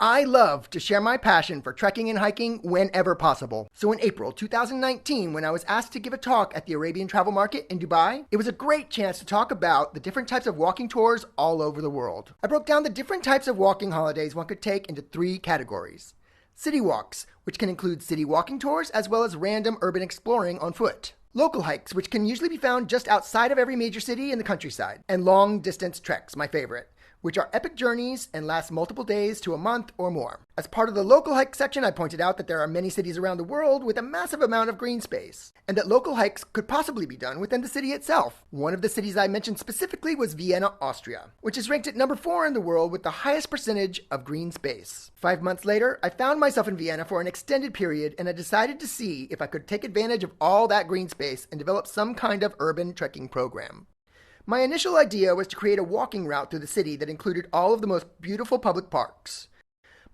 I love to share my passion for trekking and hiking whenever possible. So in April 2019, when I was asked to give a talk at the Arabian Travel Market in Dubai, it was a great chance to talk about the different types of walking tours all over the world. I broke down the different types of walking holidays one could take into 3 categories. City walks, which can include city walking tours as well as random urban exploring on foot. Local hikes, which can usually be found just outside of every major city in the countryside. And long distance treks, my favorite, which are epic journeys and last multiple days to a month or more. As part of the local hike section, I pointed out that there are many cities around the world with a massive amount of green space, and that local hikes could possibly be done within the city itself. One of the cities I mentioned specifically was Vienna, Austria, which is ranked at number 4 in the world with the highest percentage of green space. 5 months later, I found myself in Vienna for an extended period, and I decided to see if I could take advantage of all that green space and develop some kind of urban trekking program. My initial idea was to create a walking route through the city that included all of the most beautiful public parks.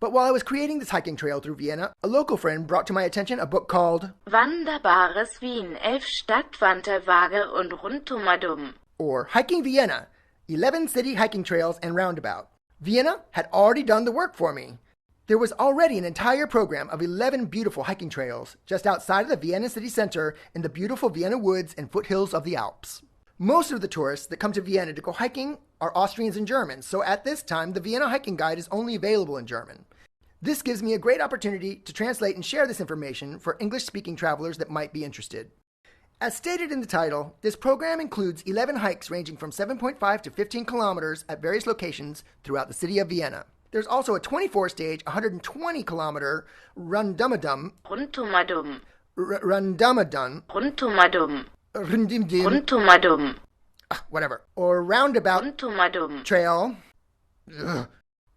But while I was creating this hiking trail through Vienna, a local friend brought to my attention a book called Wanderbares Wien, 11 Stadtwanderwege und Rundtumadum, or Hiking Vienna, 11 City Hiking Trails and Roundabout. Vienna had already done the work for me. There was already an entire program of 11 beautiful hiking trails just outside of the Vienna city center in the beautiful Vienna woods and foothills of the Alps. Most of the tourists that come to Vienna to go hiking are Austrians and Germans, so at this time, the Vienna Hiking Guide is only available in German. This gives me a great opportunity to translate and share this information for English-speaking travelers that might be interested. As stated in the title, this program includes 11 hikes ranging from 7.5 to 15 kilometers at various locations throughout the city of Vienna. There's also a 24-stage, 120-kilometer Rundumadum, whatever, or roundabout trail,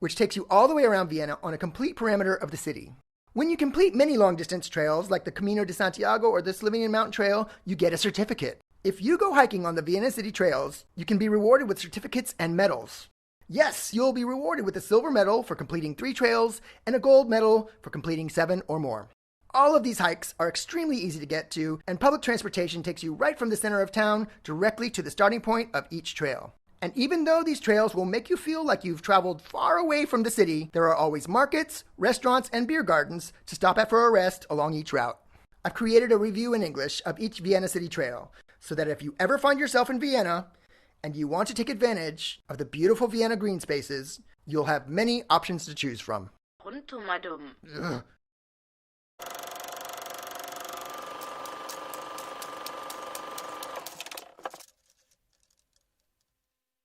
which takes you all the way around Vienna on a complete perimeter of the city. When you complete many long-distance trails like the Camino de Santiago or the Slovenian Mountain Trail, you get a certificate. If you go hiking on the Vienna city trails, you can be rewarded with certificates and medals. Yes, you'll be rewarded with a silver medal for completing 3 trails and a gold medal for completing 7 or more. All of these hikes are extremely easy to get to, and public transportation takes you right from the center of town directly to the starting point of each trail. And even though these trails will make you feel like you've traveled far away from the city, there are always markets, restaurants, and beer gardens to stop at for a rest along each route. I've created a review in English of each Vienna city trail, so that if you ever find yourself in Vienna and you want to take advantage of the beautiful Vienna green spaces, you'll have many options to choose from.